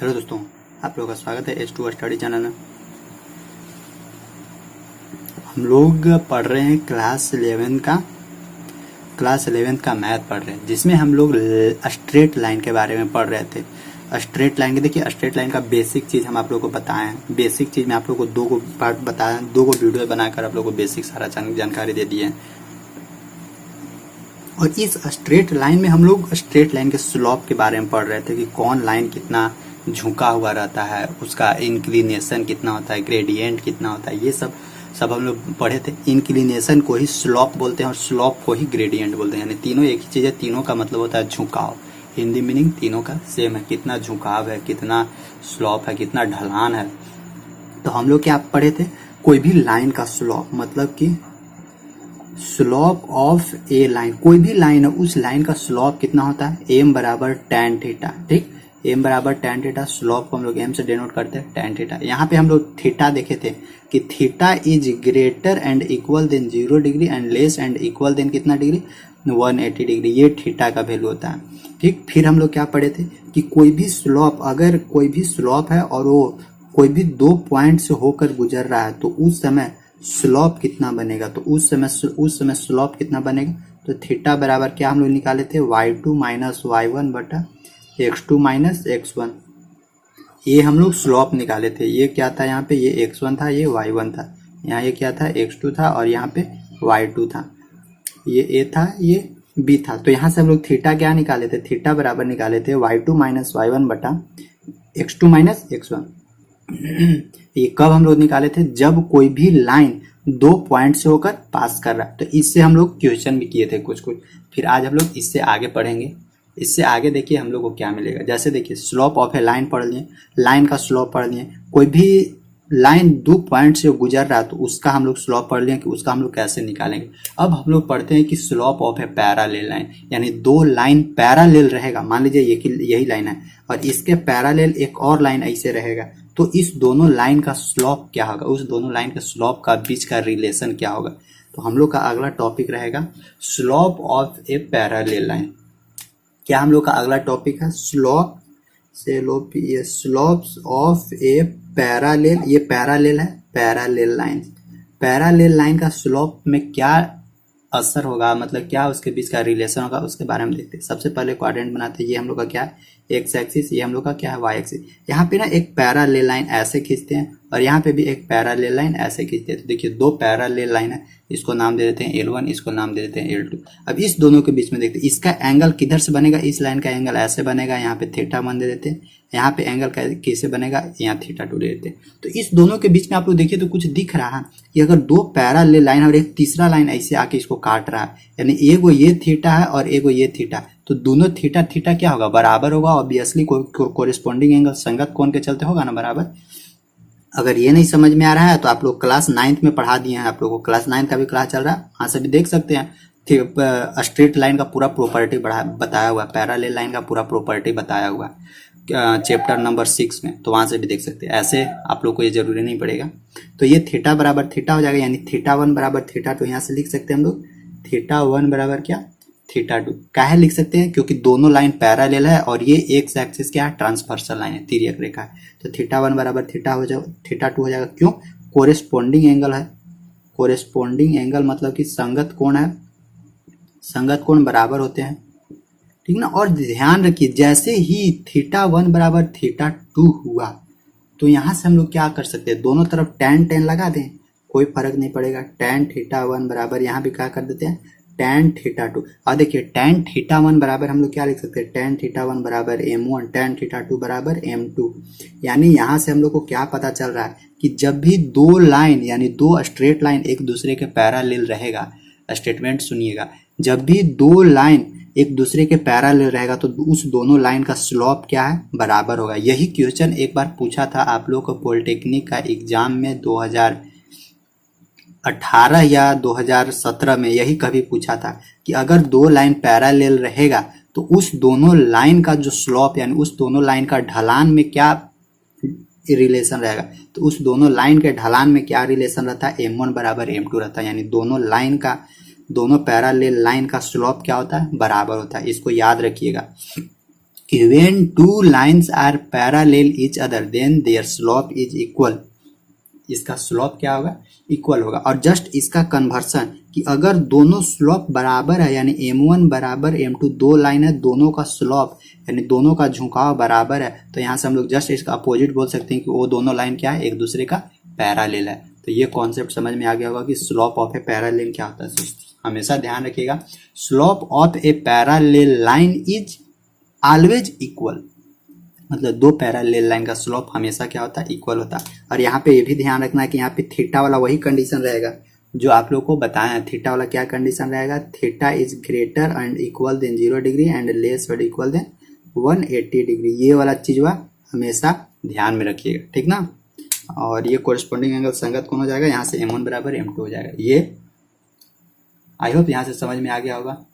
Hello दोस्तों, आप लोगों का स्वागत है H2 स्टडी चैनल में। हम लोग पढ़ रहे हैं क्लास 11 का मैथ पढ़ रहे हैं, जिसमें हम लोग स्ट्रेट लाइन के बारे में पढ़ रहे थे। स्ट्रेट लाइन के देखिए, स्ट्रेट लाइन का बेसिक चीज़ हम आप लोगों को बताए हैं। बेसिक चीज़ में आप लोगों को दो को पार्ट बताया, दो को वीडियो बनाकर आप लोगों को बेसिक सारा जानकारी दे दी है। और इस स्ट्रेट लाइन में हम लोग स्ट्रेट लाइन के स्लोप के बारे में पढ़ रहे थे कि कौन लाइन कितना झुका हुआ रहता है, उसका इंक्लिनेशन कितना होता है, ग्रेडियंट कितना होता है, ये सब हम लोग पढ़े थे। इंक्लिनेशन को ही स्लोप बोलते हैं और स्लोप को ही ग्रेडियंट बोलते हैं, यानी तीनों एक ही चीज़ है। तीनों का मतलब होता है झुकाव। हिंदी मीनिंग तीनों का सेम है, कितना झुकाव है, कितना स्लोप है, कितना ढलान है। तो हम लोग क्या पढ़े थे, कोई भी लाइन का स्लोप मतलब कि स्लोप ऑफ ए लाइन, कोई भी लाइन है उस लाइन का स्लोप कितना होता है, एम बराबर tan थीटा। ठीक, एम बराबर tan थीटा, स्लोप को हम लोग एम से डिनोट करते हैं tan थीटा। यहाँ पे हम लोग थीटा देखे थे कि theta is greater and equal than 0 degree and less and equal than कितना डिग्री, 180 डिग्री। ये थीटा का वैल्यू होता है। ठीक, फिर हम लोग क्या पढ़े थे कि कोई भी स्लोप, अगर कोई भी स्लोप है और वो कोई भी 2 पॉइंट से होकर गुजर रहा है तो उस समय स्लोप कितना बनेगा, तो उस समय स्लोप कितना बनेगा। तो थीटा बराबर क्या हम लोग निकाले थे, y2 माइनस y1 बटा x2 माइनस x1। ये हम लोग स्लोप निकाले थे। ये क्या था, यहाँ पे ये x1 था, ये y1 था, यहाँ ये क्या था, x2 था और यहाँ पे y2 था, ये a था, ये b था। तो यहाँ से हम लोग थीटा क्या निकाले थे, थीटा बराबर निकाले थे y2 माइनस y1 बटा x2 माइनस x1। ये कब हम लोग निकाले थे, जब कोई भी लाइन 2 पॉइंट से होकर पास कर रहा है। तो इससे हम लोग क्वेश्चन भी किए थे कुछ। फिर आज हम लोग इससे आगे पढ़ेंगे। इससे आगे देखिए हम लोग को क्या मिलेगा। जैसे देखिए, स्लोप ऑफ ए लाइन पढ़ लिए, लाइन का स्लोप पढ़ लिए। कोई भी लाइन 2 पॉइंट से गुजर रहा है तो उसका हम लोग स्लोप पढ़ लिए कि उसका हम लोग कैसे निकालेंगे। अब हम लोग पढ़ते हैं कि slope of A parallel line, यानी 2 लाइन पैरेलल रहेगा। मान लीजिए यही लाइन है और इसके पैरेलल एक और लाइन ऐसे रहेगा, तो इस दोनों लाइन का स्लोप क्या होगा, उस दोनों लाइन के स्लोप का बीच का रिलेशन क्या होगा। तो हम लोग का अगला टॉपिक रहेगा slope of A parallel line. क्या हम लोग का अगला टॉपिक है, स्लोप्स ऑफ ए पैरेलल। ये पैरेलल है, पैरेलल लाइन। पैरेलल लाइन का स्लोप में क्या असर होगा, मतलब क्या उसके बीच का रिलेशन होगा, उसके बारे में देखते हैं। सबसे पहले क्वाड्रेंट बनाते हैं। ये हम लोग का क्या है, एक्स एक्सिस, ये हम लोग का क्या है, वाई एक्सिस। यहाँ पे ना एक पैरेलल लाइन ऐसे खींचते हैं और यहाँ पे भी एक पैरेलल लाइन ऐसे खींचते हैं। तो देखिए 2 पैरेलल लाइन है, इसको नाम दे देते हैं L1, इसको नाम दे देते हैं L2। अब इस दोनों के बीच में देखते हैं इसका एंगल किधर से बनेगा, इस लाइन का एंगल ऐसे बनेगा, यहाँ पे θ1 दे देते हैं। यहाँ पे एंगल कैसे बनेगा, यहाँ θ2 दे देते हैं। तो इस दोनों के बीच में आप लोग देखिए तो कुछ दिख रहा है कि अगर 2 पैरेलल लाइन और एक तीसरा लाइन ऐसे आके इसको काट रहा है, यानी एगो ये थीटा है और एगो ये थीटा, तो दोनों थीटा क्या होगा, बराबर होगा। ऑब्वियसली कोरिस्पॉन्डिंग एंगल संगत कोण के चलते होगा ना बराबर। अगर ये नहीं समझ में आ रहा है तो आप लोग क्लास 9th में पढ़ा दिए हैं, आप लोगों को क्लास 9th का भी क्लास चल रहा है, वहाँ से भी देख सकते हैं। स्ट्रेट लाइन का पूरा प्रॉपर्टी बताया हुआ है, पैरेलल लाइन का पूरा प्रॉपर्टी बताया हुआ है चैप्टर नंबर 6 में, तो वहाँ से भी देख सकते हैं। ऐसे आप लोग को ये जरूरी नहीं पड़ेगा। तो ये थीटा बराबर थीटा हो जाएगा, यानी θ1 बराबर θ2। यहाँ से लिख सकते हैं हम लोग θ1 बराबर क्या, θ2। काहे लिख सकते हैं, क्योंकि दोनों लाइन पैरेलल है और ये एक्स एक्सिस क्या है, ट्रांसवर्सल लाइन है, तिर्यक रेखा है। तो θ1 बराबर θ2 हो जाएगा। क्यों, कोरेस्पॉन्डिंग एंगल है। कोरेस्पॉन्डिंग एंगल मतलब कि संगत कोण है, संगत कोण बराबर होते हैं, ठीक ना। और ध्यान रखिए, जैसे ही θ1 बराबर θ2 हुआ तो यहाँ से हम लोग क्या कर सकते हैं, दोनों तरफ tan लगा दें, कोई फर्क नहीं पड़ेगा। tan θ1 बराबर यहाँ भी क्या कर देते हैं, tan θ2। और देखिए tan θ1 बराबर हम लोग क्या लिख सकते हैं, tan θ1 बराबर m1, tan θ2 बराबर m2। यानी यहाँ से हम लोग को क्या पता चल रहा है कि जब भी 2 लाइन यानी 2 स्ट्रेट लाइन एक दूसरे के पैरेलल रहेगा, स्टेटमेंट सुनिएगा, जब भी 2 लाइन एक दूसरे के पैरेलल रहेगा तो उस दोनों लाइन का स्लोप क्या है, बराबर होगा। यही क्वेश्चन एक बार पूछा था आप लोग को पॉलिटेक्निक का एग्जाम में 2018 या 2017 में, यही कभी पूछा था कि अगर 2 लाइन पैरेलल रहेगा तो उस दोनों लाइन का जो स्लोप यानी उस दोनों लाइन का ढलान में क्या रिलेशन रहेगा। तो उस दोनों लाइन के ढलान में क्या रिलेशन रहता है, m1 बराबर m2 रहता है। यानी दोनों पैरेलल लाइन का स्लोप क्या होता है, बराबर होता है। इसको याद रखिएगा। when two lines are parallel each other then their slope is equal। इसका स्लोप क्या होगा, इक्वल होगा। और जस्ट इसका कन्वर्सन कि अगर दोनों स्लोप बराबर है यानी m1 बराबर m2, दो लाइन है दोनों का स्लोप यानी दोनों का झुकाव बराबर है, तो यहाँ से हम लोग जस्ट इसका अपोजिट बोल सकते हैं कि वो दोनों लाइन क्या है, एक दूसरे का पैरेलल है। तो ये कॉन्सेप्ट समझ में आ गया होगा कि स्लोप ऑफ ए पैरेलल क्या होता है। हमेशा ध्यान रखिएगा, slope of A parallel line is always equal, मतलब दो पैरेलल लाइन का स्लोप हमेशा क्या होता है, इक्वल होता है। और यहाँ पे ये भी ध्यान रखना है कि यहाँ पे थीटा वाला वही कंडीशन रहेगा जो आप लोग को बताया है। थीटा वाला क्या कंडीशन रहेगा, theta is greater and equal than 0 degree and less और इक्वल देन 180 डिग्री। ये वाला चीज हुआ हमेशा ध्यान में रखिएगा, ठीक ना। और ये कोरिस्पोंडिंग एंगल संगत कौन हो जाएगा, यहाँ से m1 बराबर m2 हो जाएगा। ये आई होप यहाँ से समझ में आ गया होगा।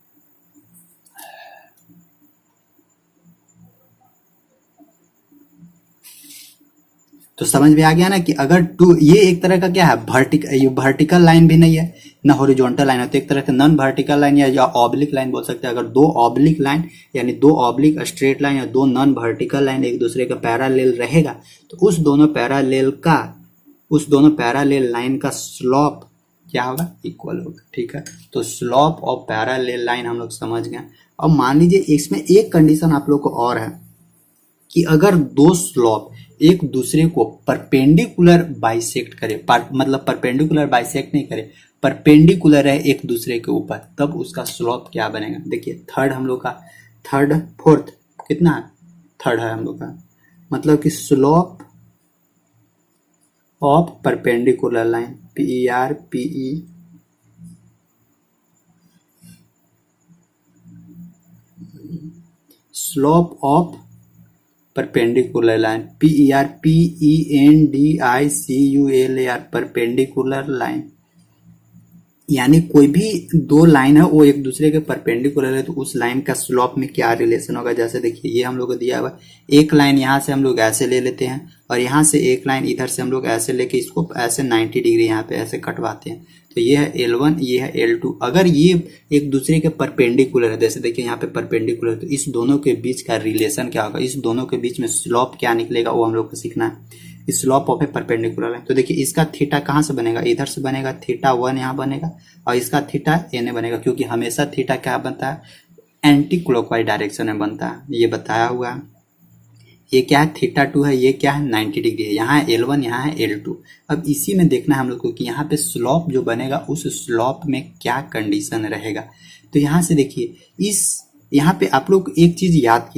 तो समझ में आ गया ना कि अगर टू, ये एक तरह का क्या है, वर्टिकल लाइन भी नहीं है ना हॉरिजॉन्टल लाइन है, तो एक तरह का नॉन वर्टिकल लाइन या ऑब्लिक लाइन बोल सकते हैं। अगर दो ऑब्लिक लाइन यानी दो ऑब्लिक स्ट्रेट लाइन या दो नॉन वर्टिकल लाइन एक दूसरे का पैरेलल रहेगा तो उस दोनों पैरेलल लाइन का स्लोप क्या होगा, इक्वल होगा, ठीक है। तो स्लोप ऑफ पैरेलल लाइन हम लोग समझ गए। अब मान लीजिए इसमें एक कंडीशन आप लोग को और है कि अगर दो स्लोप एक दूसरे को परपेंडिकुलर बाइसेक्ट करे, मतलब परपेंडिकुलर बाइसेक्ट नहीं करे, परपेंडिकुलर है एक दूसरे के ऊपर, तब उसका स्लोप क्या बनेगा। देखिए थर्ड हम लोग का, थर्ड फोर्थ कितना है, थर्ड है हम लोग का, मतलब कि slope of perpendicular line PER slope of perpendicular line PENDICULAR perpendicular line, यानी कोई भी दो लाइन है वो एक दूसरे के परपेंडिकुलर है तो उस लाइन का स्लोप में क्या रिलेशन होगा। जैसे देखिए ये हम लोग को दिया हुआ एक लाइन यहाँ से हम लोग ऐसे ले लेते हैं और यहाँ से एक लाइन इधर से हम लोग ऐसे लेके इसको ऐसे 90 डिग्री यहाँ पे ऐसे कटवाते हैं, तो ये है L1 ये है L2। अगर ये एक दूसरे के परपेंडिकुलर है, जैसे देखिए यहाँ पे परपेंडिकुलर, तो इस दोनों के बीच का रिलेशन क्या होगा, इस दोनों के बीच में स्लोप क्या निकलेगा वो हम लोग को सीखना है। स्लोप ऑफ ए परपेंडिकुलर है तो देखिए इसका थीटा कहाँ से बनेगा, इधर से बनेगा, थीटा 1 यहाँ बनेगा और इसका थीटा एन बनेगा, क्योंकि हमेशा थीटा क्या बनता है, एंटी क्लॉकवाइज डायरेक्शन में बनता है, ये बताया हुआ है। ये क्या है, थीटा 2 है, ये क्या है 90 डिग्री है, यहाँ है L1 यहाँ है L2। अब इसी में देखना है हम लोग को कि यहाँ पे स्लोप जो बनेगा उस स्लोप में क्या कंडीशन रहेगा। तो यहाँ से देखिए यहाँ पे आप लोग एक चीज याद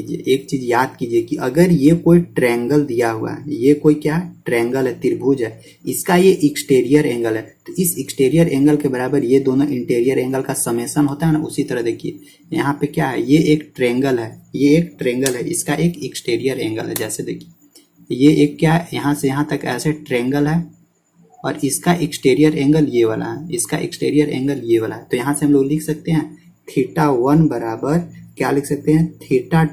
कीजिए कि अगर ये कोई ट्रायंगल दिया हुआ है, ये कोई क्या है, ट्रायंगल है, त्रिभुज है, इसका ये एक्सटीरियर एंगल है, तो इस एक्सटीरियर एंगल के बराबर ये दोनों इंटीरियर एंगल का समेशन होता है ना। उसी तरह देखिए यहाँ पे क्या है, ये एक ट्रायंगल है, इसका एक एक्सटीरियर एंगल है। जैसे देखिए ये एक क्या है, यहाँ से यहाँ तक ऐसे ट्रायंगल है और इसका एक्सटीरियर एंगल ये वाला है, इसका एक्सटीरियर एंगल ये वाला है। तो यहाँ से हम लोग लिख सकते हैं थीटा 1 बराबर क्या लिख सकते हैं, थीटा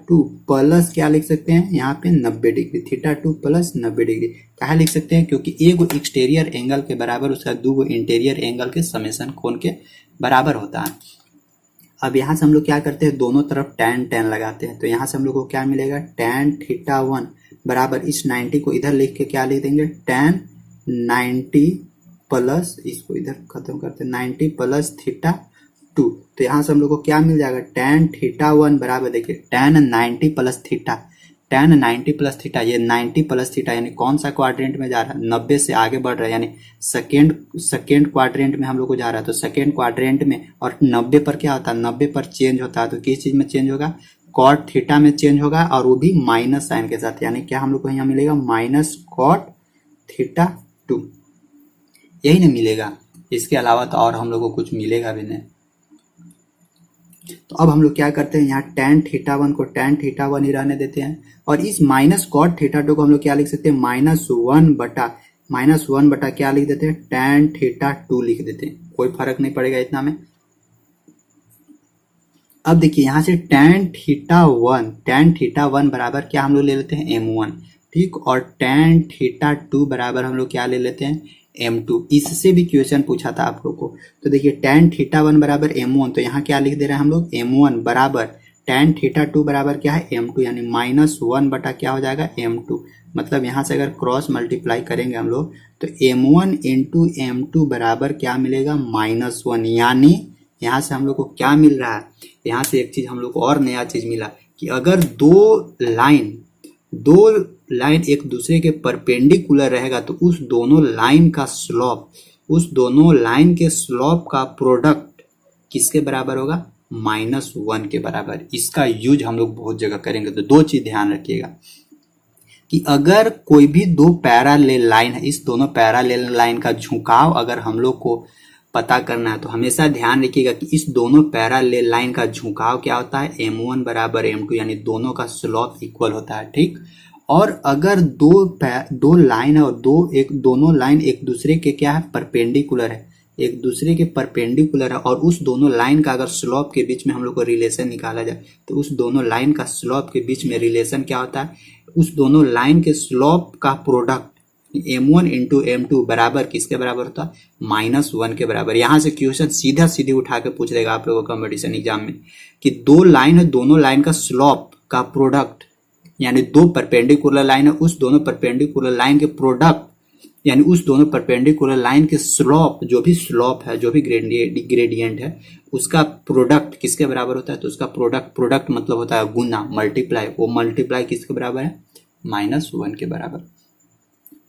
2 प्लस क्या लिख सकते हैं यहाँ पे 90 डिग्री, थीटा 2 प्लस 90 डिग्री क्या लिख सकते हैं, क्योंकि एक एक्सटीरियर एंगल के बराबर उसका दो इंटीरियर एंगल के समेशन कोण के बराबर होता है। अब यहाँ से हम लोग क्या करते हैं, दोनों तरफ tan लगाते हैं, तो यहाँ से हम लोग को क्या मिलेगा, tan थीटा 1 बराबर इस 90 को इधर लिख के क्या लिख देंगे, tan 90 प्लस, इसको इधर खत्म करते हैं, 90 प्लस थीटा 2। तो यहाँ से हम लोग को क्या मिल जाएगा, tan थीटा 1 बराबर देखिए tan 90 plus theta, tan 90 plus theta, ये 90 प्लस थीटा यानी कौन सा क्वाड्रेंट में जा रहा है, 90 से आगे बढ़ रहा है, यानी सेकेंड क्वाड्रेंट में हम लोग को जा रहा है। तो सेकेंड क्वाड्रेंट में और 90 पर क्या होता है, 90 पर चेंज होता है, तो किस चीज में चेंज होगा, कॉट थीटा में चेंज होगा और वो भी माइनस साइन के साथ, यानी क्या हम लोग को यहाँ मिलेगा माइनस कॉट थीटा 2, यही नहीं मिलेगा, इसके अलावा तो और हम लोग को कुछ मिलेगा भी नहीं। तो अब हम लोग क्या करते हैं, यहाँ tan थीटा 1 को tan थीटा 1 ही रहने देते हैं और इस माइनस कॉट थीटा 2 को हम लोग क्या लिख सकते हैं, माइनस वन बटा क्या लिख देते हैं, tan थीटा 2 लिख देते हैं, कोई फर्क नहीं पड़ेगा इतना में। अब देखिए यहाँ से tan थीटा 1 बराबर क्या हम लोग ले लेते हैं m1, ठीक, और tan थीटा 2 बराबर हम लोग क्या ले लेते हैं m2। इससे भी क्वेश्चन पूछा था आप लोग को। तो देखिए tan थीटा 1 बराबर m1, तो यहाँ क्या लिख दे रहे हैं हम लोग, m1 बराबर tan थीटा 2 बराबर क्या है m2, यानी -1 बटा क्या हो जाएगा m2। मतलब यहाँ से अगर क्रॉस मल्टीप्लाई करेंगे हम लोग तो m1 इंटू m2 बराबर क्या मिलेगा -1। यानी यहाँ से हम लोग को क्या मिल रहा है, यहाँ से एक चीज हम लोग को और नया चीज मिला कि अगर दो लाइन एक दूसरे के परपेंडिकुलर रहेगा तो उस दोनों लाइन का स्लोप, उस दोनों लाइन के स्लोप का प्रोडक्ट किसके बराबर होगा -1 के बराबर। इसका यूज हम लोग बहुत जगह करेंगे। तो दो चीज ध्यान रखिएगा कि अगर कोई भी दो पैरालेल लाइन है, इस दोनों पैरालेल लाइन का झुकाव अगर हम लोग को पता करना है तो हमेशा ध्यान रखिएगा कि इस दोनों पैरालेल लाइन का झुकाव क्या होता है m1 बराबर m2, यानी दोनों का स्लोप इक्वल होता है, ठीक। और अगर दो लाइन है और दोनों लाइन एक दूसरे के क्या है परपेंडिकुलर है, एक दूसरे के परपेंडिकुलर है और उस दोनों लाइन का अगर स्लोप के बीच में हम लोग को रिलेशन निकाला जाए तो उस दोनों लाइन का स्लोप के बीच में रिलेशन क्या होता है, उस दोनों लाइन के स्लोप का प्रोडक्ट m1 इंटू m2 बराबर किसके बराबर होता है -1 के बराबर। यहाँ से क्वेश्चन सीधे उठा के पूछ देगा आप लोगों को कंपटीशन एग्जाम में कि दो लाइन है, दोनों लाइन का स्लोप का प्रोडक्ट, यानी दो परपेंडिकुलर लाइन है, उस दोनों परपेंडिकुलर लाइन के प्रोडक्ट यानी उस दोनों परपेंडिकुलर लाइन के स्लोप, जो भी स्लोप है, जो भी ग्रेडियंट है, उसका प्रोडक्ट किसके बराबर होता है। तो उसका प्रोडक्ट मतलब होता है गुना, मल्टीप्लाई। वो मल्टीप्लाई किसके बराबर है -1 के बराबर।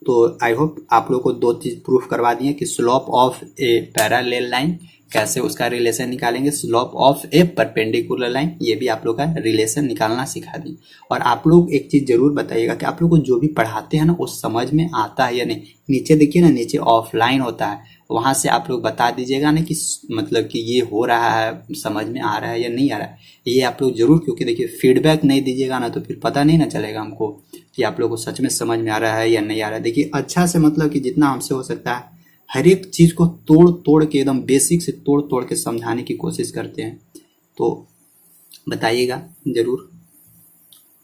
तो आई होप आप लोग को दो चीज प्रूफ करवा दिए कि slope of A parallel line कैसे उसका रिलेशन निकालेंगे, slope of A perpendicular line ये भी आप लोग का रिलेशन निकालना सिखा दी। और आप लोग एक चीज जरूर बताइएगा कि आप लोग को जो भी पढ़ाते हैं ना वो समझ में आता है या नहीं। नीचे देखिए ना, नीचे ऑफलाइन होता है, वहां से आप लोग बता दीजिएगा ना कि मतलब कि ये हो रहा है, समझ में आ रहा है या नहीं आ रहा है, ये आप लोग जरूर। क्योंकि देखिए फीडबैक नहीं दीजिएगा ना तो फिर पता नहीं ना चलेगा हमको कि आप लोग को सच में समझ में आ रहा है या नहीं आ रहा है। देखिए अच्छा से मतलब कि जितना हमसे हो सकता है हर एक चीज को तोड़ के एकदम बेसिक से तोड़ के समझाने की कोशिश करते हैं। तो बताइएगा जरूर।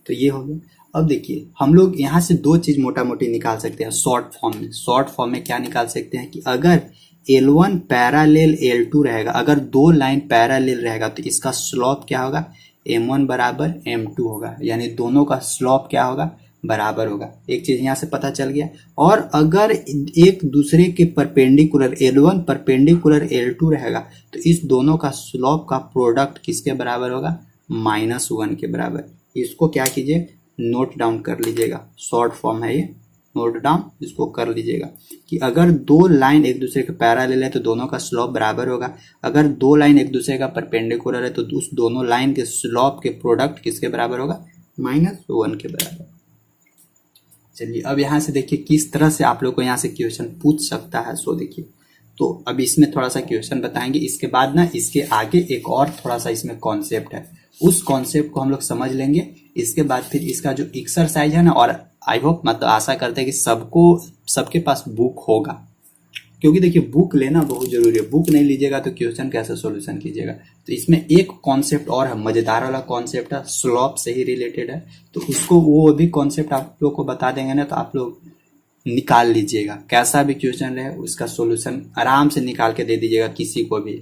तो ये हो गया। अब देखिए हम लोग यहाँ से दो चीज मोटा मोटी निकाल सकते हैं शॉर्ट फॉर्म में। शॉर्ट फॉर्म में क्या निकाल सकते हैं कि अगर L1 पैरालेल L2 रहेगा, अगर दो लाइन पैरालेल रहेगा तो इसका स्लोप क्या होगा M1 बराबर M2 होगा, यानी दोनों का स्लोप क्या होगा बराबर होगा। एक चीज यहाँ से पता चल गया। और अगर एक दूसरे के परपेंडिकुलर L1 परपेंडिकुलर L2 रहेगा तो इस दोनों का स्लोप का प्रोडक्ट किसके बराबर होगा -1 के बराबर। इसको क्या कीजिए नोट डाउन कर लीजिएगा, शॉर्ट फॉर्म है ये, नोट डाउन इसको कर लीजिएगा कि अगर दो लाइन एक दूसरे के पैरेलल है तो दोनों का स्लोप बराबर होगा। अगर दो लाइन एक दूसरे का परपेंडिकुलर है तो उस दोनों लाइन के स्लोप के प्रोडक्ट किसके बराबर होगा -1 के बराबर। चलिए अब यहाँ से देखिए किस तरह से आप लोग को यहाँ से क्वेश्चन पूछ सकता है। सो देखिए तो अब इसमें थोड़ा सा क्वेश्चन बताएंगे, इसके बाद ना इसके आगे एक और थोड़ा सा इसमें कॉन्सेप्ट है, उस कॉन्सेप्ट को हम लोग समझ लेंगे। इसके बाद फिर इसका जो एक्सरसाइज है ना, और आई होप मतलब आशा करते हैं कि सबके पास बुक होगा, क्योंकि देखिए बुक लेना बहुत जरूरी है। बुक नहीं लीजिएगा तो क्वेश्चन कैसे सॉल्यूशन कीजिएगा। तो इसमें एक कॉन्सेप्ट और है, मजेदार वाला कॉन्सेप्ट है, स्लोप से ही रिलेटेड है। तो उसको वो भी कॉन्सेप्ट आप लोग को बता देंगे ना तो आप लोग निकाल लीजिएगा। कैसा भी क्वेश्चन रहे उसका सॉल्यूशन आराम से निकाल के दे दीजिएगा किसी को भी।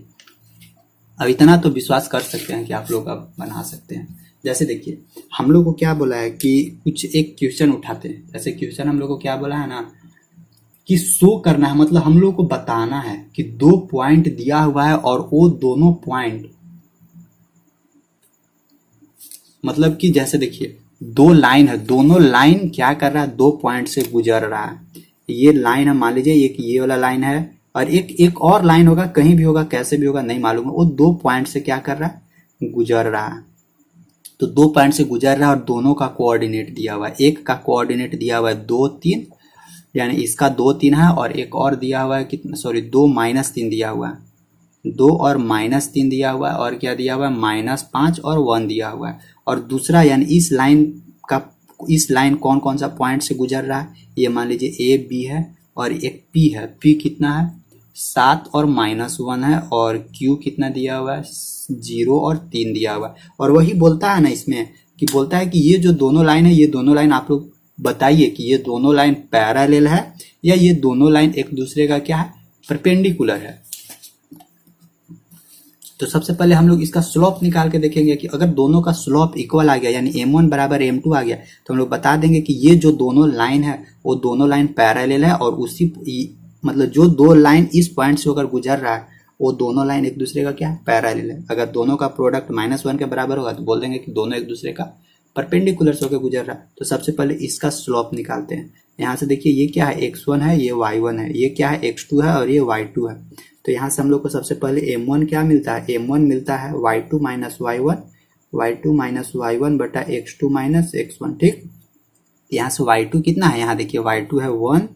अब इतना तो विश्वास कर सकते हैं कि आप लोग अब बना सकते हैं। जैसे देखिए हम लोग को क्या बोला है कि कुछ एक क्वेश्चन उठाते हैं। जैसे क्वेश्चन हम लोग को क्या बोला है ना कि शो करना है, मतलब हम लोग को बताना है कि दो पॉइंट दिया हुआ है और वो दोनों पॉइंट मतलब कि जैसे देखिए दो लाइन है, दोनों लाइन क्या कर रहा है दो पॉइंट से गुजर रहा है। ये लाइन है, मान लीजिए एक ये वाला लाइन है और एक और लाइन होगा, कहीं भी होगा कैसे भी होगा नहीं मालूम है, वो दो पॉइंट से क्या कर रहा है गुजर रहा है। तो दो पॉइंट से गुजर रहा है और दोनों का कोऑर्डिनेट दिया हुआ है। एक का कोऑर्डिनेट दिया हुआ है 2 3, यानी इसका 2 3 है और एक और दिया हुआ है कितना, सॉरी 2 -3 दिया हुआ है, 2 और -3 दिया हुआ है और क्या दिया हुआ है -5 और 1 दिया हुआ है। और दूसरा यानी इस लाइन कौन कौन सा पॉइंट से गुजर रहा है, ये मान लीजिए A B है और एक P है। P कितना है 7 और -1 है और Q कितना दिया हुआ है 0 और 3 दिया हुआ है। और वही बोलता है ना इसमें कि बोलता है कि ये जो दोनों लाइन है, ये दोनों लाइन आप लोग बताइए कि ये दोनों लाइन पैरेलल है या ये दोनों लाइन एक दूसरे का क्या है परपेंडिकुलर है। तो सबसे पहले हम लोग इसका स्लोप निकाल के देखेंगे कि अगर दोनों का स्लोप इक्वल आ गया यानी m1 बराबर m2 आ गया तो हम लोग बता देंगे कि ये जो दोनों लाइन है वो दोनों लाइन पैरेलल है और उसी मतलब जो दो लाइन इस पॉइंट से होकर गुजर रहा है वो दोनों लाइन एक दूसरे का क्या पैरेलल है। अगर दोनों का प्रोडक्ट -1 के बराबर होगा तो बोल देंगे कि दोनों एक दूसरे का परपेंडिकुलर से होकर गुजर रहा है। तो सबसे पहले इसका स्लोप निकालते हैं। यहाँ से देखिए ये क्या है x1 है, ये y1 है, ये क्या है x2 है और ये y2 है। तो यहाँ से हम लोग को सबसे पहले m1 क्या मिलता है, m1 मिलता है y2 माइनस y1 बटा x2 माइनस x1। ठीक, यहाँ से y2 कितना है, यहाँ देखिए y2 है 1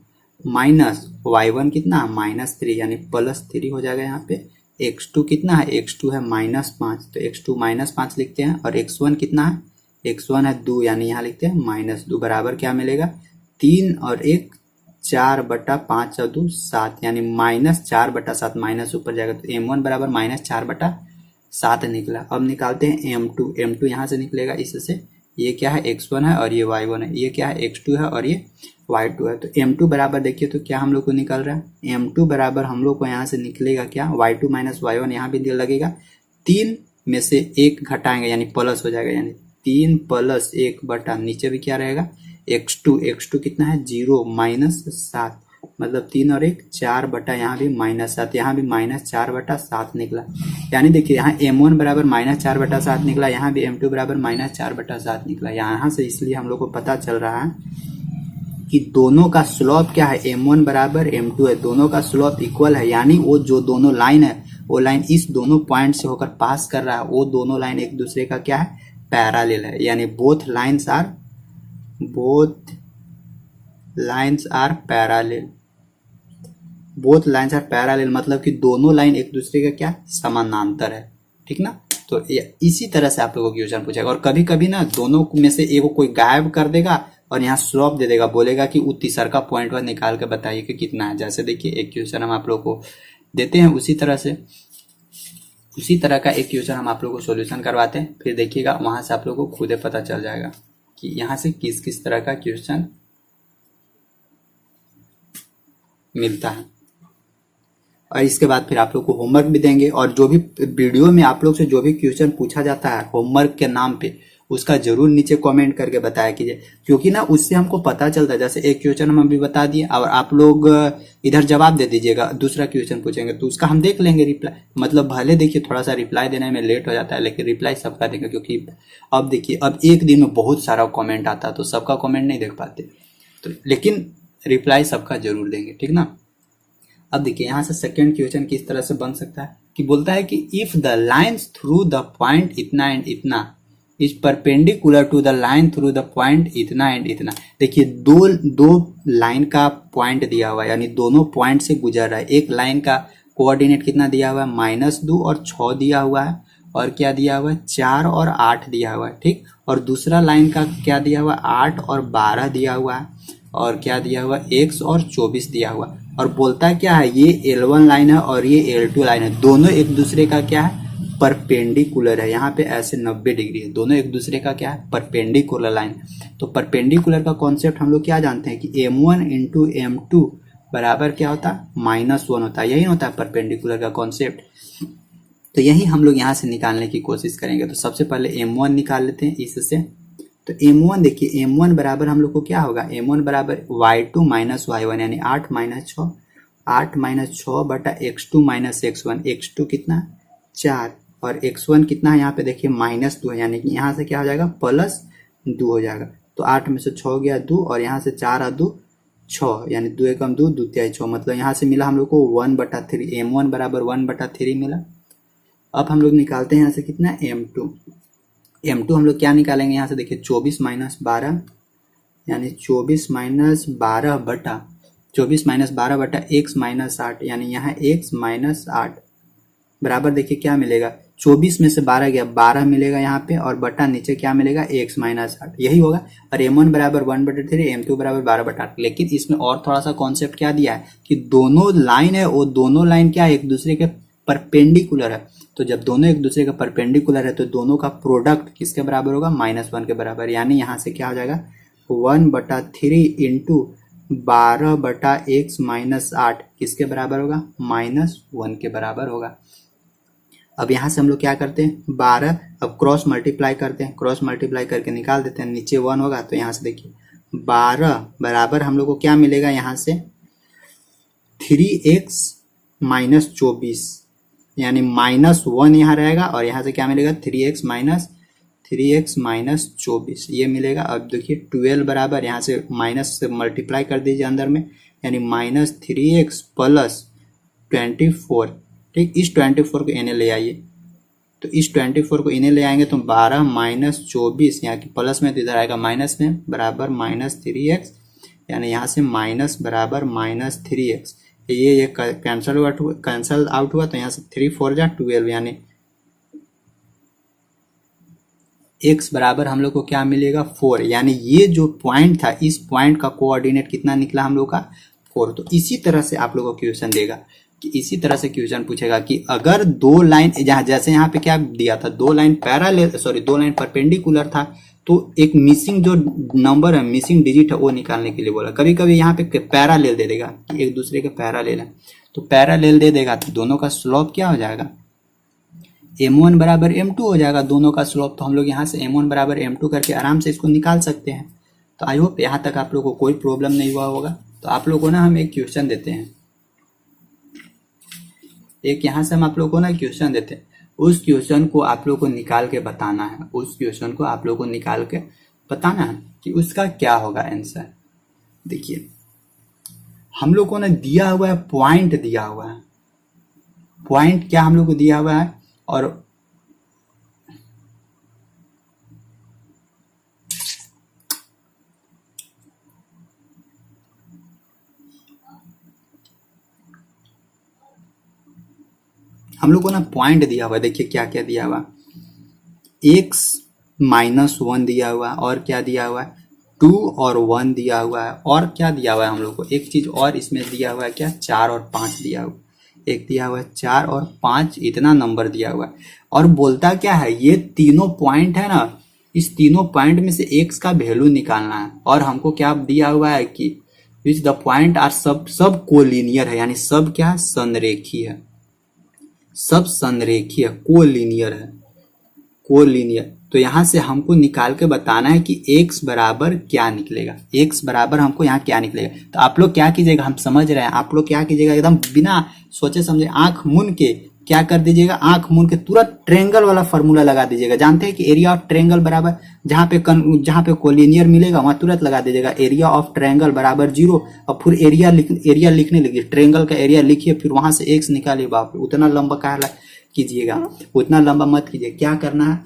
माइनस y1 कितना है -3 यानी +3 हो जाएगा। यहाँ पे x2 कितना है, x2 है -5 तो x2 -5 लिखते हैं और x1 कितना है, x1 है 2 यानी यहाँ लिखते हैं -2 बराबर क्या मिलेगा 3 और 1 4 बटा 5 और 2 7 यानी -4/7 माइनस ऊपर जाएगा तो m1 बराबर -4/7 निकला। अब निकालते हैं m2 यहाँ से निकलेगा इससे, ये क्या है x1 है और ये y1 है, ये क्या है x2 है और ये y2 है। तो m2 बराबर देखिए तो क्या हम लोग को निकल रहा है, m2 बराबर हम लोग को यहाँ से निकलेगा क्या y2 माइनस y1 यहाँ भी लगेगा 3 में से 1 घटाएंगे यानी प्लस हो जाएगा यानी 3 + 1 बटा नीचे भी क्या रहेगा x2 कितना है 0 -7 मतलब 3 और 1 4 बटा यहाँ भी -7 यहाँ भी -4/7 निकला। यानी देखिए यहाँ m1 बराबर -4/7 निकला, यहाँ भी m2 बराबर -4/7 निकला। यहाँ से इसलिए हम लोग को पता चल रहा है कि दोनों का स्लोप क्या है, m1 बराबर m2 है, दोनों का स्लोप इक्वल है यानी वो जो दोनों लाइन है वो लाइन इस दोनों पॉइंट से होकर पास कर रहा है वो दोनों लाइन एक दूसरे का क्या है पैरेलल है यानी बोथ लाइन्स आर पैरेलल मतलब कि दोनों लाइन एक दूसरे का क्या समानांतर है। ठीक ना, तो इसी तरह से आप लोगों को क्वेश्चन पूछेगा और कभी कभी ना दोनों में से एक कोई गायब कर देगा और यहाँ स्लोप दे देगा, बोलेगा कि वो तीसरा का पॉइंट वह निकाल के बताइए कि कितना है। जैसे देखिए एक क्वेश्चन हम आप लोग को देते हैं उसी तरह का एक क्वेश्चन हम आप लोग को सॉल्यूशन करवाते हैं, फिर देखिएगा वहां से आप लोग को खुद पता चल जाएगा कि यहाँ से किस किस तरह का क्वेश्चन मिलता है। और इसके बाद फिर आप लोग को होमवर्क भी देंगे और जो भी वीडियो में आप लोग से जो भी क्वेश्चन पूछा जाता है होमवर्क के नाम पे उसका जरूर नीचे कमेंट करके बताया कीजिए, क्योंकि ना उससे हमको पता चलता है। जैसे एक क्वेश्चन हम अभी बता दिए और आप लोग इधर जवाब दे दीजिएगा, दूसरा क्वेश्चन पूछेंगे तो उसका हम देख लेंगे रिप्लाई, मतलब भले देखिए थोड़ा सा रिप्लाई देने में लेट हो जाता है लेकिन रिप्लाई सबका देंगे, क्योंकि अब देखिए अब एक दिन में बहुत सारा कमेंट आता है तो सबका कमेंट नहीं देख पाते, तो लेकिन रिप्लाई सबका जरूर देंगे। ठीक ना, अब देखिए यहाँ से सेकेंड क्वेश्चन किस तरह से बन सकता है कि बोलता है कि if the lines through the point इतना एंड इतना is perpendicular to the line through the point इतना एंड इतना। देखिए दो लाइन का पॉइंट दिया हुआ है यानी दोनों पॉइंट से गुजर रहा है। एक लाइन का कोऑर्डिनेट कितना दिया हुआ है -2 और 6 दिया हुआ है और क्या दिया हुआ है 4 और 8 दिया हुआ है। ठीक, और दूसरा लाइन का क्या दिया हुआ है 8 और 12 दिया हुआ है और क्या दिया हुआ है x और 24 दिया हुआ है। और बोलता क्या है ये L1 लाइन है और ये L2 लाइन है, दोनों एक दूसरे का क्या है परपेंडिकुलर है। यहाँ पे ऐसे 90 डिग्री है, दोनों एक दूसरे का क्या है परपेंडिकुलर लाइन। तो परपेंडिकुलर का कॉन्सेप्ट हम लोग क्या जानते हैं कि m1 इंटू m2 बराबर क्या होता है -1 होता है, यही होता है परपेंडिकुलर का कॉन्सेप्ट। तो यही हम लोग यहाँ से निकालने की कोशिश करेंगे। तो सबसे पहले m1 निकाल लेते हैं इससे। तो m1 देखिए m1 बराबर हम लोग को क्या होगा, m1 बराबर y2 माइनस y1 यानी 8 माइनस 6 बटा x2 माइनस x1, x2 कितना 4 और x1 कितना है यहाँ पे देखिए -2 है यानी कि यहाँ से क्या हो जाएगा +2 हो जाएगा। तो 8 में से 6 गया 2 और यहाँ से 4 और 2 6 यानी 2 एकम 2 2 तिहाई 6 मतलब यहाँ से मिला हम लोग को 1/3, m1 बराबर 1/3 मिला। अब हम लोग निकालते हैं यहाँ से कितना m2 हम लोग क्या निकालेंगे यहाँ से देखिए 24 माइनस 12 यानी 24 माइनस 12 बटा x माइनस 8 यानी यहाँ x माइनस 8 बराबर देखिए क्या मिलेगा 24 में से 12 गया 12 मिलेगा यहाँ पे और बटा नीचे क्या मिलेगा x माइनस 8 यही होगा। और m1 बराबर 1/3 m2 बराबर 12/8। लेकिन इसमें और थोड़ा सा कॉन्सेप्ट क्या दिया है कि दोनों लाइन है वो दोनों लाइन क्या है एक दूसरे के परपेंडिकुलर है। तो जब दोनों एक दूसरे के परपेंडिकुलर है तो दोनों का प्रोडक्ट किसके बराबर होगा -1 के बराबर। यानी यहाँ से क्या हो जाएगा 1/3 इंटू 12 बटा x माइनस 8 किसके बराबर होगा -1 के बराबर होगा। अब यहाँ से हम लोग क्या करते हैं 12, अब क्रॉस मल्टीप्लाई करते हैं, क्रॉस मल्टीप्लाई करके निकाल देते हैं, नीचे 1 होगा तो यहाँ से देखिए 12 बराबर हम लोग को क्या मिलेगा यहाँ से 3x माइनस 24, यानी -1 यहाँ रहेगा और यहाँ से क्या मिलेगा 3x माइनस 24 ये मिलेगा। अब देखिए 12 बराबर यहाँ से माइनस से मल्टीप्लाई कर दीजिए अंदर में, यानी -3x प्लस 24। ठीक, इस 24 को इन्हें ले आइए, तो इस 24 को इन्हें ले आएंगे तो 12 माइनस 24 यहाँ की प्लस में तो इधर आएगा माइनस में बराबर -3x, यानी यहाँ से माइनस बराबर -3x। ये कैंसल आउट हुआ तो यहाँ से 3 4 जा 12, यानी x बराबर हम लोग को क्या मिलेगा 4, यानी ये जो पॉइंट था इस पॉइंट का कोऑर्डिनेट कितना निकला हम लोग का 4। तो इसी तरह से आप लोग को क्वेश्चन देगा कि इसी तरह से क्वेश्चन पूछेगा कि अगर दो लाइन जहाँ जैसे यहाँ पे क्या दिया था दो लाइन परपेंडिकुलर था तो एक मिसिंग जो नंबर है मिसिंग डिजिट है वो निकालने के लिए बोला। कभी कभी यहाँ पे पैरेलल दे देगा कि एक दूसरे के पैरेलल है, तो पैरेलल दे देगा तो दोनों का स्लोप क्या हो जाएगा m1 बराबर m2 हो जाएगा दोनों का स्लोप। तो हम लोग यहाँ से m1 बराबर m2 करके आराम से इसको निकाल सकते हैं। तो आई होप यहाँ तक आप लोग को कोई प्रॉब्लम नहीं हुआ होगा। तो आप लोगों को ना हम एक क्वेश्चन देते हैं, एक यहाँ से हम आप लोग को ना क्वेश्चन देते हैं, उस क्वेश्चन को आप लोग को निकाल के बताना है, उस क्वेश्चन को आप लोग को निकाल के बताना है कि उसका क्या होगा आंसर। देखिए हम लोग को ना दिया हुआ है पॉइंट, दिया हुआ है पॉइंट क्या हम लोग को दिया हुआ है और हम लोग को ना पॉइंट दिया हुआ है। देखिए क्या क्या दिया हुआ, x -1 दिया हुआ है और क्या दिया हुआ है 2 और 1 दिया हुआ है, और क्या दिया हुआ है हम लोग को एक चीज और इसमें दिया हुआ है क्या 4 और 5 दिया हुआ, एक दिया हुआ है 4 और 5 इतना नंबर दिया हुआ है। और बोलता क्या है ये तीनों पॉइंट है ना, इस तीनों पॉइंट में से x का वैल्यू निकालना है। और हमको क्या दिया हुआ है कि विच द पॉइंट आर सब कोलिनियर है, यानी सब क्या संरेखी है, सब संरेखीय कोलिनियर है, कोलिनियर। तो यहाँ से हमको निकाल के बताना है कि x बराबर क्या निकलेगा, x बराबर हमको यहाँ क्या निकलेगा। तो आप लोग क्या कीजिएगा, हम समझ रहे हैं, आप लोग क्या कीजिएगा एकदम बिना सोचे समझे आंख मूंद के क्या कर दीजिएगा, आंख मूंद के तुरंत ट्रेंगल वाला फॉर्मूला लगा दीजिएगा। जानते हैं कि एरिया ऑफ ट्रेंगल बराबर जहाँ पे कोलिनियर मिलेगा वहां तुरंत लगा दीजिएगा एरिया ऑफ ट्रेंगल बराबर 0 और फिर एरिया लिखने लगिए, ट्रेंगल का एरिया लिखिए, फिर वहां से x निकालिए। बाप रे उतना लंबा क्या कीजिएगा, उतना लंबा मत कीजिए। क्या करना है,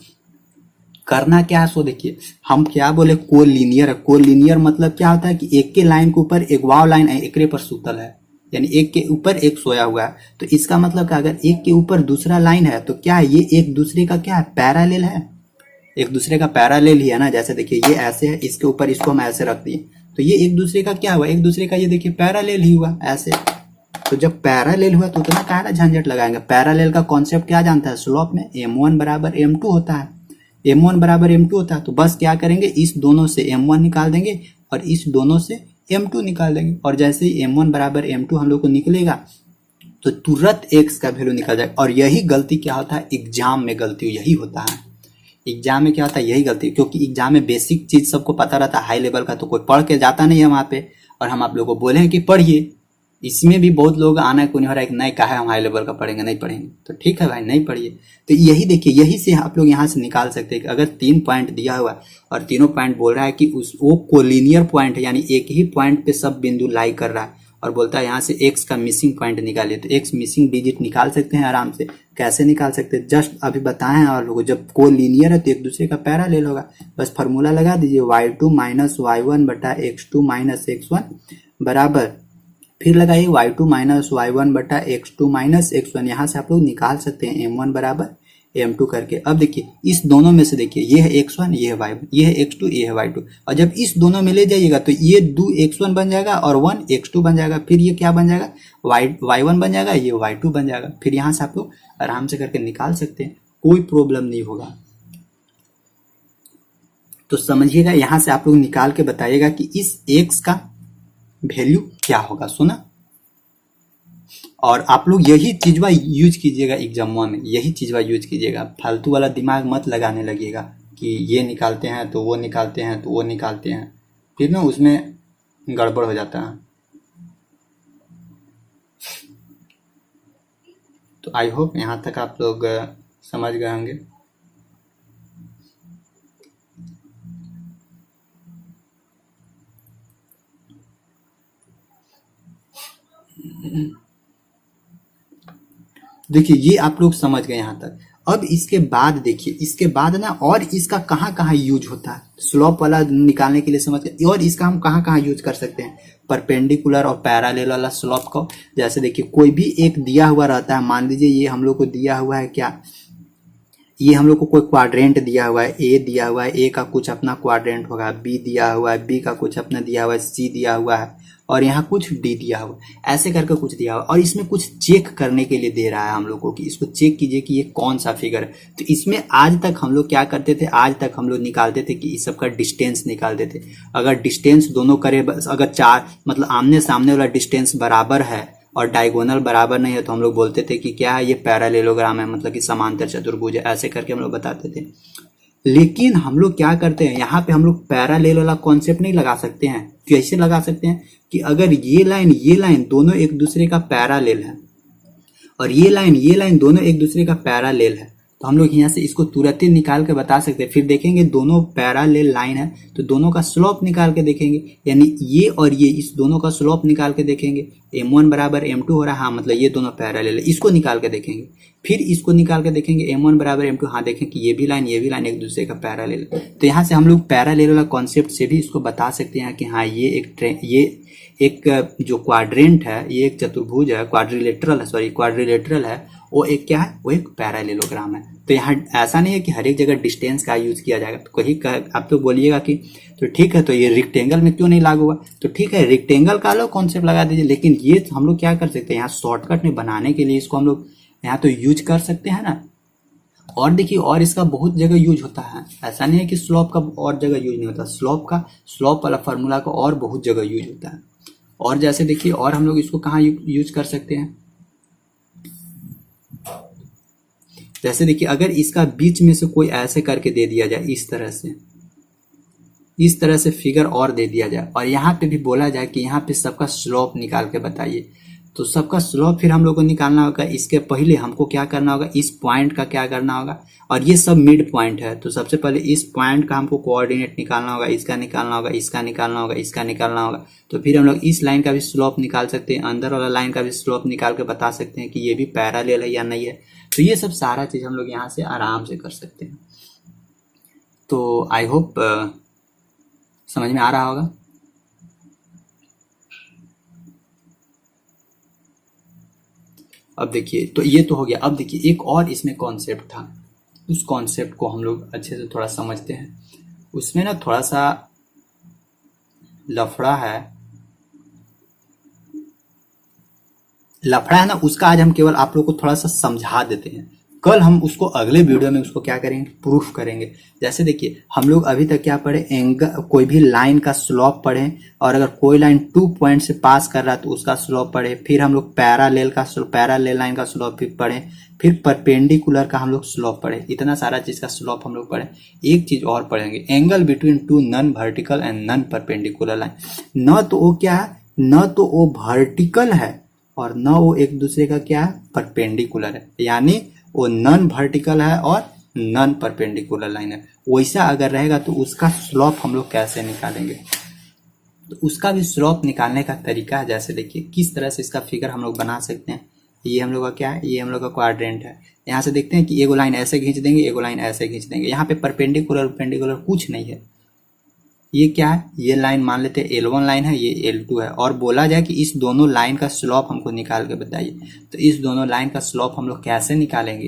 करना क्या है सो देखिए, हम क्या बोले कोलिनियर। कोलिनियर मतलब क्या होता है कि एक के लाइन के ऊपर एक वाव लाइन एकरे पर सुतल है, यानी एक के ऊपर एक सोया हुआ है। तो इसका मतलब क्या, अगर एक के ऊपर दूसरा लाइन है तो क्या है ये एक दूसरे का क्या है पैरेलल है, एक दूसरे का पैरेलल ही है ना। जैसे देखिए ये ऐसे है, इसके ऊपर इसको हम ऐसे रख दिए तो ये एक दूसरे का क्या हुआ, एक दूसरे का ये देखिए पैरेलल ही हुआ ऐसे। तो जब पैरेलल हुआ तो उतना क्या झंझट लगाएंगे। पैरेलल का कॉन्सेप्ट क्या जानता है, स्लोप में m1 बराबर m2 होता है, m1 बराबर m2 होता है। तो बस क्या करेंगे, इस दोनों से m1 निकाल देंगे और इस दोनों से m2 निकाल देंगे। और जैसे ही m1 बराबर m2 हम लोग को निकलेगा तो तुरंत x का वैल्यू निकल जाएगा। और यही गलती क्या होता है एग्जाम में, गलती यही होता है एग्जाम में, क्या होता है यही गलती, क्योंकि एग्जाम में बेसिक चीज सबको पता रहता है हाई लेवल का, तो कोई पढ़ के जाता नहीं है वहां पे। और हम आप लोग को बोले हैं कि पढ़िए, इसमें भी बहुत लोग आना को नहीं हो रहा है कि नहीं कहा है हम हाई लेवल का पढ़ेंगे, नहीं पढ़ेंगे। तो ठीक है भाई नहीं पढ़िए। तो यही देखिए, यही से आप लोग यहाँ से निकाल सकते हैं कि अगर 3 पॉइंट दिया हुआ और तीनों पॉइंट बोल रहा है कि वो कोलिनियर पॉइंट है, यानी एक ही पॉइंट पे सब बिंदु लाई कर रहा है, और बोलता है यहाँ से x का मिसिंग पॉइंट निकालिए। तो x मिसिंग डिजिट निकाल सकते हैं आराम से। कैसे निकाल सकते हैं, जस्ट अभी बताए हैं। और लोगों जब कोलिनियर है तो एक दूसरे का पैरेलल होगा, बस फार्मूला लगा दीजिए y2 माइनस y1 बटा x2 माइनस x1 बराबर, फिर लगाइए y2 माइनस y1 बटा x2 माइनस x1। यहाँ से आप लोग निकाल सकते हैं m1 बराबर m2 करके। अब देखिए इस दोनों में से देखिए ये है x1 ये है y1, ये है x2 ये है y2, और जब इस दोनों में ले जाइएगा तो ये 2 x1 बन जाएगा और 1 x2 बन जाएगा। फिर ये क्या बन जाएगा y1 बन जाएगा, ये y2 बन जाएगा। फिर यहाँ से आप लोग आराम से करके निकाल सकते हैं, कोई प्रॉब्लम नहीं होगा। तो समझिएगा, यहाँ से आप लोग निकाल के बताइएगा कि इस x का वैल्यू क्या होगा, सुना। और आप लोग यही चीजवा यूज कीजिएगा एग्जामवा में, यही चीजवा यूज कीजिएगा, फालतू वाला दिमाग मत लगाने लगिएगा कि ये निकालते हैं तो वो निकालते हैं तो वो निकालते हैं, फिर ना उसमें गड़बड़ हो जाता है। तो आई होप यहाँ तक आप लोग समझ गए होंगे। देखिए ये आप लोग समझ गए यहाँ तक। अब इसके बाद देखिए, इसके बाद ना और इसका कहाँ कहाँ यूज होता है, स्लोप वाला निकालने के लिए समझ गए, और इसका हम कहाँ कहाँ यूज कर सकते हैं परपेंडिकुलर और पैरालेल वाला स्लोप को। जैसे देखिए कोई भी एक दिया हुआ रहता है, मान लीजिए ये हम लोग को दिया हुआ है क्या, ये हम लोग को कोई क्वाड्रेंट दिया हुआ है, ए दिया हुआ है, ए का कुछ अपना क्वाड्रेंट होगा, बी दिया हुआ है, बी का कुछ अपना दिया हुआ है, सी दिया हुआ है, और यहाँ कुछ डी दिया हुआ है, ऐसे करके कुछ दिया हुआ है, और इसमें कुछ चेक करने के लिए दे रहा है हम लोग को कि इसको चेक कीजिए कि ये कौन सा फिगर है। तो इसमें आज तक हम लोग क्या करते थे, आज तक हम लोग निकालते थे कि इस सब का डिस्टेंस निकालते थे। अगर डिस्टेंस दोनों करे, अगर चार मतलब आमने सामने वाला डिस्टेंस बराबर है और डायगोनल बराबर नहीं है, तो हम लोग बोलते थे कि क्या है, ये पैरेललोग्राम है, मतलब कि समांतर चतुर्भुज है, ऐसे करके हम लोग बताते थे। लेकिन हम लोग क्या करते हैं, यहाँ पे हम लोग पैरेलल वाला कॉन्सेप्ट नहीं लगा सकते हैं। कैसे लगा सकते हैं कि अगर ये लाइन दोनों एक दूसरे का पैरेलल है, और ये लाइन दोनों एक दूसरे का पैरेलल है, तो हम लोग यहाँ से इसको तुरंत ही निकाल के बता सकते हैं। फिर देखेंगे दोनों पैरेलल लाइन है तो दोनों का स्लोप निकाल के देखेंगे, यानी ये और ये इस दोनों का स्लोप निकाल के देखेंगे, m1 बराबर m2 हो रहा है, हाँ मतलब ये दोनों पैरेलल है, इसको निकाल के देखेंगे। फिर इसको निकाल के देखेंगे m1 बराबर m2, हाँ देखें कि ये भी लाइन एक दूसरे का पैरेलल है। तो यहाँ से हम लोग पैरेलल वाला कॉन्सेप्ट से भी इसको बता सकते हैं कि हाँ ये एक जो क्वाड्रेंट है, ये एक चतुर्भुज है, क्वाड्रिलेटरल है, वो एक क्या है, वो एक पैरेललोग्राम है। तो यहाँ ऐसा नहीं है कि हर एक जगह डिस्टेंस का यूज किया जाएगा। तो कहीं आप तो बोलिएगा कि तो ठीक है, तो ये रेक्टेंगल में क्यों नहीं लागू हुआ, तो ठीक है रेक्टेंगल का लो कॉन्सेप्ट लगा दीजिए, लेकिन ये हम लोग क्या कर सकते हैं, यहाँ शॉर्टकट में बनाने के लिए इसको हम लोग यहाँ तो यूज कर सकते हैं ना। और देखिए और इसका बहुत जगह यूज होता है, ऐसा नहीं है कि स्लोप का और जगह यूज नहीं होता, स्लोप वाला फार्मूला का और बहुत जगह यूज होता है। और जैसे देखिए और हम लोग इसको कहाँ यूज कर सकते हैं, जैसे देखिए अगर इसका बीच में से कोई ऐसे करके दे दिया जाए, इस तरह से फिगर और दे दिया जाए, और यहाँ पे भी बोला जाए कि यहाँ पे सबका स्लोप निकाल के बताइए, तो सबका स्लोप फिर हम लोग को निकालना होगा। इसके पहले हमको क्या करना होगा, इस पॉइंट का क्या करना होगा, और ये सब मिड पॉइंट है, तो सबसे पहले इस पॉइंट का हमको कोऑर्डिनेट निकालना होगा, इसका निकालना होगा, इसका निकालना होगा, इसका निकालना होगा। तो फिर हम लोग इस लाइन का भी स्लोप निकाल सकते हैं, अंदर वाला लाइन का भी स्लोप निकाल के बता सकते हैं कि ये भी पैरेलल है या नहीं है। तो ये सब सारा चीज हम लोग यहाँ से आराम से कर सकते हैं। तो आई होप समझ में आ रहा होगा। अब देखिए तो ये तो हो गया। अब देखिए एक और इसमें कॉन्सेप्ट था, उस कॉन्सेप्ट को हम लोग अच्छे से थोड़ा समझते हैं। उसमें ना थोड़ा सा लफड़ा है ना, उसका आज हम केवल आप लोग को थोड़ा सा समझा देते हैं। कल हम उसको अगले वीडियो में उसको क्या करेंगे, प्रूफ करेंगे। जैसे देखिए हम लोग अभी तक क्या पढ़े, एंगल कोई भी लाइन का स्लोप पढ़े, और अगर कोई लाइन 2 पॉइंट से पास कर रहा है तो उसका स्लोप पढ़े। फिर हम लोग पैरेलल लाइन का स्लोप भी पढ़े, फिर परपेंडिकुलर का हम लोग स्लोप पढ़े। इतना सारा चीज का स्लोप हम लोग पढ़े। एक चीज और पढ़ेंगे, angle between two non vertical and non perpendicular line. न तो वो क्या है, न तो वो वर्टिकल है और न वो एक दूसरे का क्या है, परपेंडिकुलर है, यानी वो नॉन वर्टिकल है और नॉन परपेंडिकुलर लाइन है। वैसा अगर रहेगा तो उसका स्लोप हम लोग कैसे निकालेंगे, तो उसका भी स्लोप निकालने का तरीका है। जैसे देखिए किस तरह से इसका फिगर हम लोग बना सकते हैं। ये हम लोग का क्या है, ये हम लोग का क्वाड्रेंट है। यहाँ से देखते हैं कि एगो लाइन ऐसे खींच देंगे, एगो लाइन ऐसे खींच देंगे। यहाँ पे परपेंडिकुलर कुछ नहीं है। ये क्या है, ये लाइन मान लेते हैं L1 लाइन है, ये L2 है, और बोला जाए कि इस दोनों लाइन का स्लोप हमको निकाल के बताइए। तो इस दोनों लाइन का स्लोप हम लोग कैसे निकालेंगे,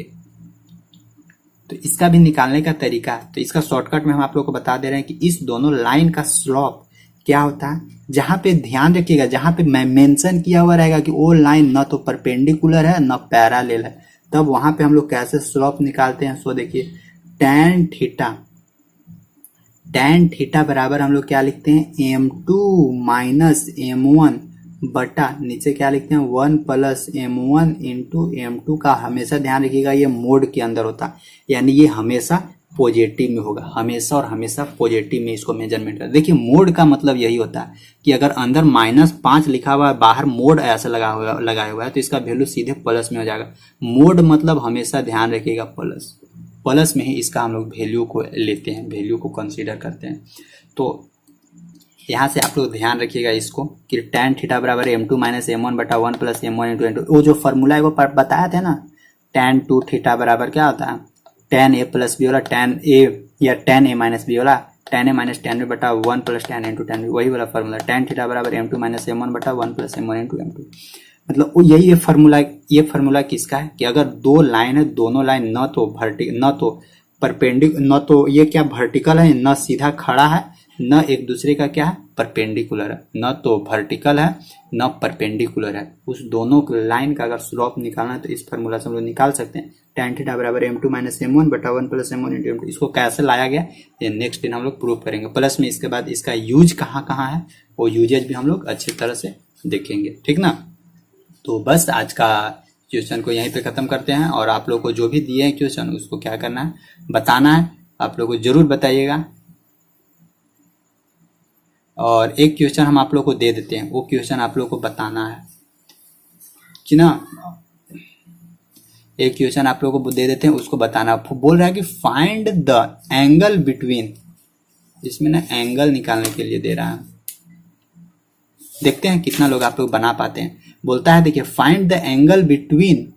तो इसका भी निकालने का तरीका है। तो इसका शॉर्टकट में हम आप लोग को बता दे रहे हैं कि इस दोनों लाइन का स्लोप क्या होता है। जहां पे ध्यान रखिएगा, जहां पे मैं मेंशन किया हुआ रहेगा कि वो लाइन न तो परपेंडिकुलर है न पैरेलल है, तब वहां पे हम लोग कैसे स्लोप निकालते हैं। सो देखिए tan थीटा बराबर हम लोग क्या लिखते हैं, m2 माइनस m1 बटा नीचे क्या लिखते हैं 1 प्लस m1 इंटू m2 का हमेशा ध्यान रखिएगा ये मोड के अंदर होता है, यानी ये हमेशा पॉजिटिव में होगा, हमेशा और हमेशा पॉजिटिव में इसको मेजरमेंट कर। देखिए मोड का मतलब यही होता है कि अगर अंदर -5 लिखा हुआ है, बाहर मोड ऐसा लगाया हुआ है तो इसका वैल्यू सीधे प्लस में हो जाएगा। मोड मतलब हमेशा ध्यान रखिएगा प्लस, प्लस में ही इसका हम लोग वैल्यू को लेते हैं, वैल्यू को कंसीडर करते हैं। तो यहाँ से आप लोग ध्यान रखिएगा इसको कि tan थीटा बराबर m2 माइनस m1 बटा 1 प्लस m1 इंटू n2। वो जो फॉर्मूला है वो बताया थे ना, tan 2 थीटा बराबर क्या होता है tan a प्लस बी वाला, tan a या tan a माइनस बी वाला, tan a minus tan b बटा 1 plus tan a into tan b, वही वाला फॉर्मूला tan थीटा बराबर m2 माइनस m1 बटा 1 प्लस m1 इंटू m2। मतलब वो यही ये फार्मूला किसका है कि अगर दो लाइन है, दोनों लाइन न तो परपेंडिकुलर, न तो ये क्या वर्टिकल है, न सीधा खड़ा है, न एक दूसरे का क्या है परपेंडिकुलर है, न तो वर्टिकल है न परपेंडिकुलर है, उस दोनों लाइन का अगर स्लोप निकालना है तो इस फार्मूला से हम लोग निकाल सकते हैं। tan थीटा बराबर m2 माइनस m1 बटा 1 प्लस m1 इंटू m2। इसको कैसे लाया गया ये नेक्स्ट दिन हम लोग प्रूव करेंगे। प्लस में इसके बाद इसका यूज कहाँ कहाँ है वो यूजेज भी हम लोग अच्छी तरह से देखेंगे, ठीक ना। तो बस आज का क्वेश्चन को यहीं पे खत्म करते हैं, और आप लोग को जो भी दिए हैं क्वेश्चन उसको क्या करना है बताना है, आप लोग को जरूर बताइएगा। और एक क्वेश्चन हम आप लोग को दे देते हैं, वो क्वेश्चन आप लोग को बताना है कि ना, एक क्वेश्चन आप लोग को दे देते हैं उसको बताना। बोल रहा है कि फाइंड द एंगल बिटवीन, इसमें ना एंगल निकालने के लिए दे रहा है, देखते हैं कितना लोग आप लोग बना पाते हैं। बोलता है देखिए find the angle between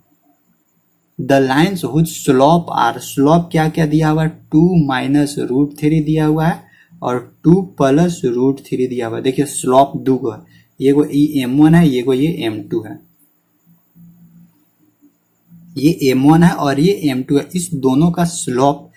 the lines whose slope are, slope क्या क्या दिया हुआ है 2 माइनस √3 दिया हुआ है और 2 प्लस √3 दिया हुआ है। देखिए स्लोप दो को है, ये को m1 है, ये को ये m2 है, ये m1 है और ये m2 है। इस दोनों का स्लोप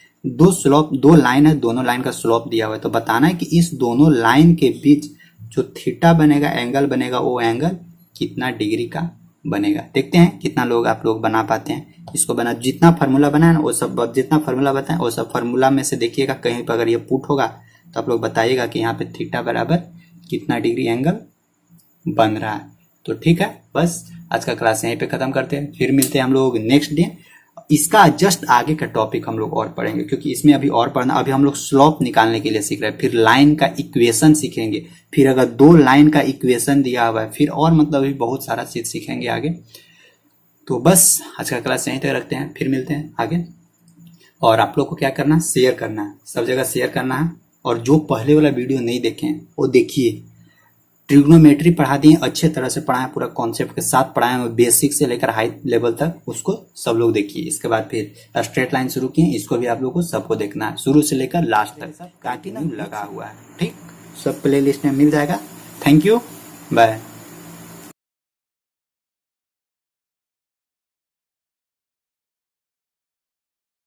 दो लाइन है, दोनों लाइन का स्लोप दिया हुआ है। तो बताना है कि इस दोनों लाइन के बीच जो थीटा बनेगा, एंगल बनेगा, वो एंगल कितना डिग्री का बनेगा। देखते हैं कितना लोग आप लोग बना पाते हैं इसको। बना जितना फार्मूला बनाए ना वो सब, जितना फार्मूला बताएं वो सब फार्मूला में से देखिएगा, कहीं पर अगर ये पुट होगा तो आप लोग बताइएगा कि यहाँ पे थीटा बराबर कितना डिग्री एंगल बन रहा है। तो ठीक है, बस आज का क्लास यहीं पे खत्म करते हैं, फिर मिलते हैं हम लोग नेक्स्ट डे। इसका जस्ट आगे का टॉपिक हम लोग और पढ़ेंगे, क्योंकि इसमें अभी और पढ़ना, अभी हम लोग स्लोप निकालने के लिए सीख रहे हैं, फिर लाइन का इक्वेशन सीखेंगे, फिर अगर दो लाइन का इक्वेशन दिया हुआ है, फिर और मतलब अभी बहुत सारा चीज सीखेंगे आगे। तो बस आज का क्लास यहीं तक रखते हैं, फिर मिलते हैं आगे। और आप लोग को क्या करना है, शेयर करना है, सब जगह शेयर करना है। और जो पहले वाला वीडियो नहीं देखे हैं वो देखिए, ट्रिग्नोमेट्री पढ़ा दिए, अच्छे तरह से पढ़ाएं, पूरा कॉन्सेप्ट के साथ पढ़ाएं, बेसिक से लेकर हाई लेवल तक उसको सब लोग देखिए। इसके बाद फिर स्ट्रेट लाइन शुरू किए, इसको भी आप लोग को सबको देखना है शुरू से लेकर लास्ट तक, कंटिन्यू लगा हुआ है, ठीक। सब प्लेलिस्ट में मिल जाएगा। Thank you, bye.